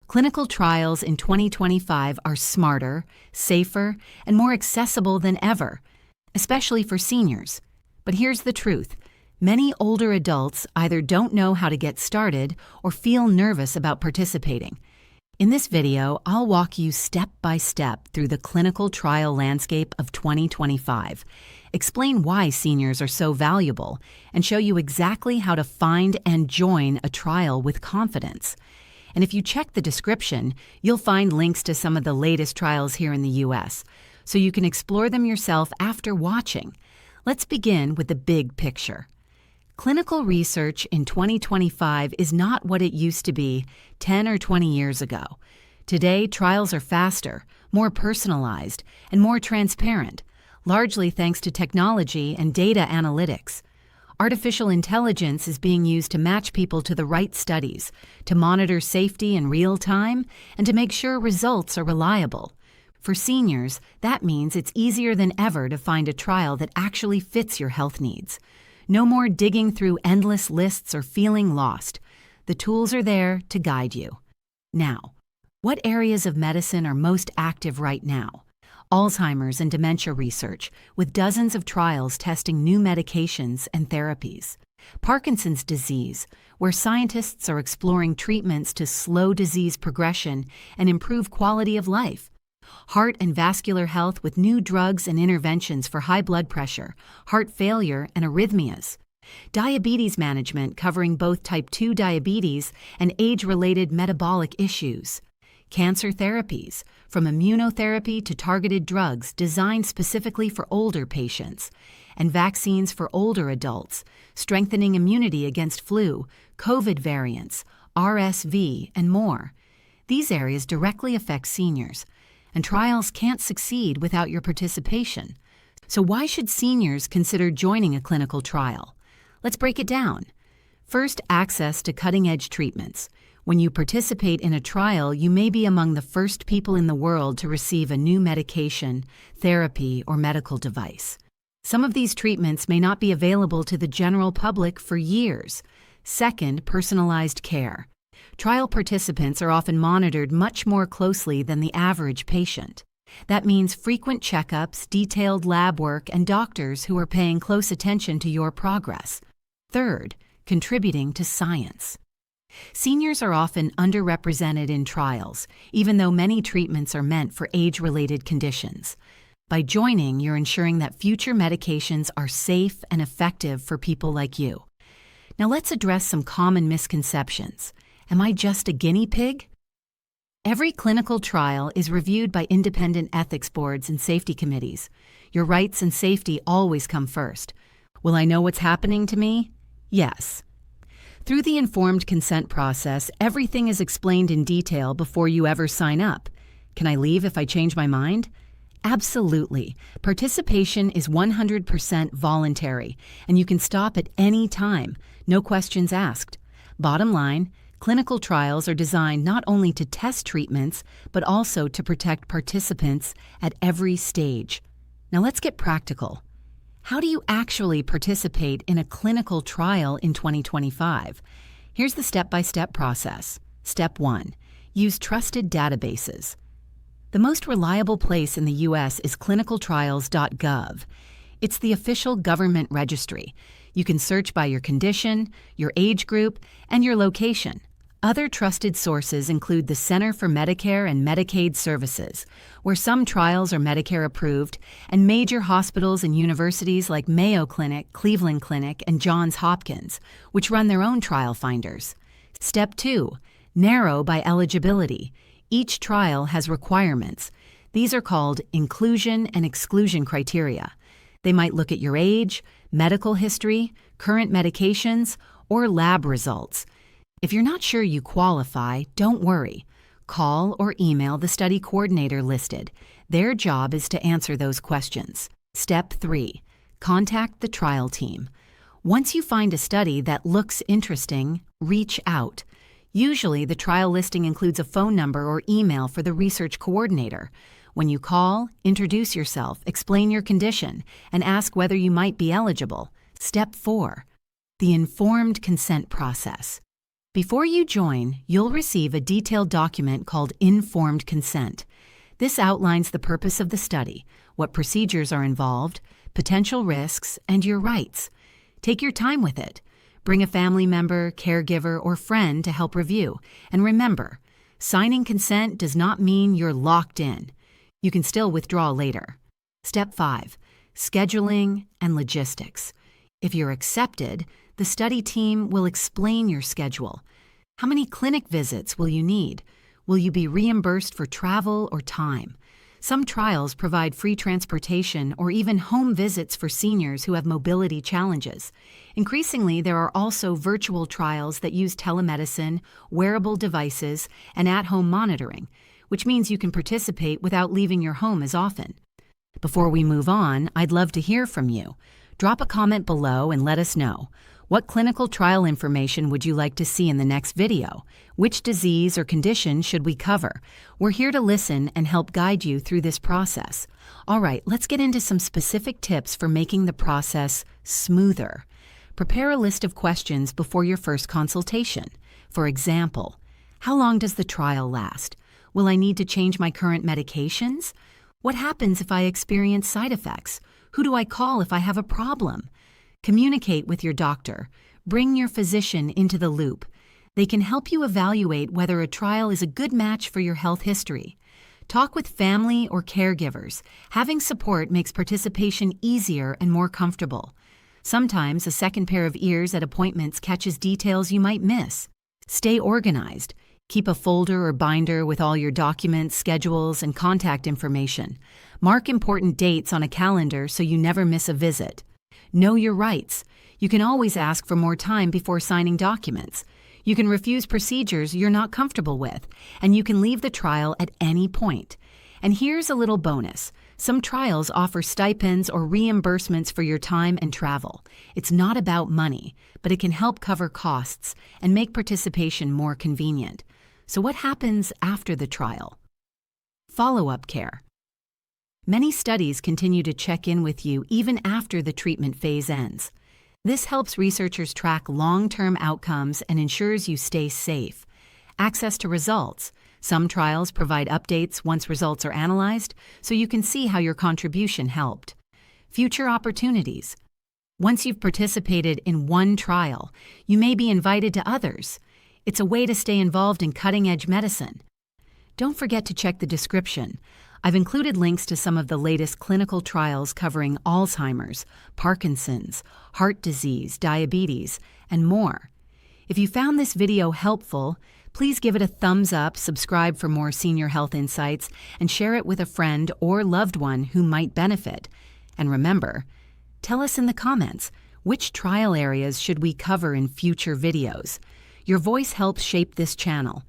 Clinical trials in 2025 are smarter, safer, and more accessible than ever, especially for seniors. But here's the truth. Many older adults either don't know how to get started or feel nervous about participating. In this video, I'll walk you step by step through the clinical trial landscape of 2025, explain why seniors are so valuable, and show you exactly how to find and join a trial with confidence. And if you check the description, you'll find links to some of the latest trials here in the US, so you can explore them yourself after watching. Let's begin with the big picture. Clinical research in 2025 is not what it used to be 10 or 20 years ago. Today, trials are faster, more personalized, and more transparent, largely thanks to technology and data analytics. Artificial intelligence is being used to match people to the right studies, to monitor safety in real time, and to make sure results are reliable. For seniors, that means it's easier than ever to find a trial that actually fits your health needs. No more digging through endless lists or feeling lost. The tools are there to guide you. Now, what areas of medicine are most active right now? Alzheimer's and dementia research, with dozens of trials testing new medications and therapies. Parkinson's disease, where scientists are exploring treatments to slow disease progression and improve quality of life. Heart and vascular health with new drugs and interventions for high blood pressure, heart failure, and arrhythmias. Diabetes management covering both type 2 diabetes and age-related metabolic issues. Cancer therapies, from immunotherapy to targeted drugs designed specifically for older patients. And vaccines for older adults, strengthening immunity against flu, COVID variants, RSV, and more. These areas directly affect seniors, and trials can't succeed without your participation. So why should seniors consider joining a clinical trial? Let's break it down. First, access to cutting-edge treatments. When you participate in a trial, you may be among the first people in the world to receive a new medication, therapy, or medical device. Some of these treatments may not be available to the general public for years. Second, personalized care. Trial participants are often monitored much more closely than the average patient. That means frequent checkups, detailed lab work, and doctors who are paying close attention to your progress. Third, contributing to science. Seniors are often underrepresented in trials, even though many treatments are meant for age-related conditions. By joining, you're ensuring that future medications are safe and effective for people like you. Now let's address some common misconceptions. Am I just a guinea pig? Every clinical trial is reviewed by independent ethics boards and safety committees. Your rights and safety always come first. Will I know what's happening to me? Yes. Through the informed consent process, everything is explained in detail before you ever sign up. Can I leave if I change my mind? Absolutely. Participation is 100% voluntary, and you can stop at any time, no questions asked. Bottom line, clinical trials are designed not only to test treatments, but also to protect participants at every stage. Now let's get practical. How do you actually participate in a clinical trial in 2025? Here's the step-by-step process. Step 1. Use trusted databases. The most reliable place in the US is clinicaltrials.gov. It's the official government registry. You can search by your condition, your age group, and your location. Other trusted sources include the Center for Medicare and Medicaid Services, where some trials are Medicare approved, and major hospitals and universities like Mayo Clinic, Cleveland Clinic, and Johns Hopkins, which run their own trial finders. Step 2. Narrow by eligibility. Each trial has requirements. These are called inclusion and exclusion criteria. They might look at your age, medical history, current medications, or lab results. If you're not sure you qualify, don't worry. Call or email the study coordinator listed. Their job is to answer those questions. Step 3. Contact the trial team. Once you find a study that looks interesting, reach out. Usually, the trial listing includes a phone number or email for the research coordinator. When you call, introduce yourself, explain your condition, and ask whether you might be eligible. Step 4. The informed consent process. Before you join, you'll receive a detailed document called Informed Consent. This outlines the purpose of the study, what procedures are involved, potential risks, and your rights. Take your time with it. Bring a family member, caregiver, or friend to help review. And remember, signing consent does not mean you're locked in. You can still withdraw later. Step 5. Scheduling and logistics. If you're accepted, the study team will explain your schedule. How many clinic visits will you need? Will you be reimbursed for travel or time? Some trials provide free transportation or even home visits for seniors who have mobility challenges. Increasingly, there are also virtual trials that use telemedicine, wearable devices, and at-home monitoring, which means you can participate without leaving your home as often. Before we move on, I'd love to hear from you. Drop a comment below and let us know. What clinical trial information would you like to see in the next video? Which disease or condition should we cover? We're here to listen and help guide you through this process. All right, let's get into some specific tips for making the process smoother. Prepare a list of questions before your first consultation. For example, how long does the trial last? Will I need to change my current medications? What happens if I experience side effects? Who do I call if I have a problem? Communicate with your doctor. Bring your physician into the loop. They can help you evaluate whether a trial is a good match for your health history. Talk with family or caregivers. Having support makes participation easier and more comfortable. Sometimes a second pair of ears at appointments catches details you might miss. Stay organized. Keep a folder or binder with all your documents, schedules, and contact information. Mark important dates on a calendar so you never miss a visit. Know your rights. You can always ask for more time before signing documents. You can refuse procedures you're not comfortable with, and you can leave the trial at any point. And here's a little bonus. Some trials offer stipends or reimbursements for your time and travel. It's not about money, but it can help cover costs and make participation more convenient. So what happens after the trial? Follow-up care. Many studies continue to check in with you even after the treatment phase ends. This helps researchers track long-term outcomes and ensures you stay safe. Access to results. Some trials provide updates once results are analyzed, so you can see how your contribution helped. Future opportunities. Once you've participated in one trial, you may be invited to others. It's a way to stay involved in cutting-edge medicine. Don't forget to check the description. I've included links to some of the latest clinical trials covering Alzheimer's, Parkinson's, heart disease, diabetes, and more. If you found this video helpful, please give it a thumbs up, subscribe for more senior health insights, and share it with a friend or loved one who might benefit. And remember, tell us in the comments, which trial areas should we cover in future videos? Your voice helps shape this channel.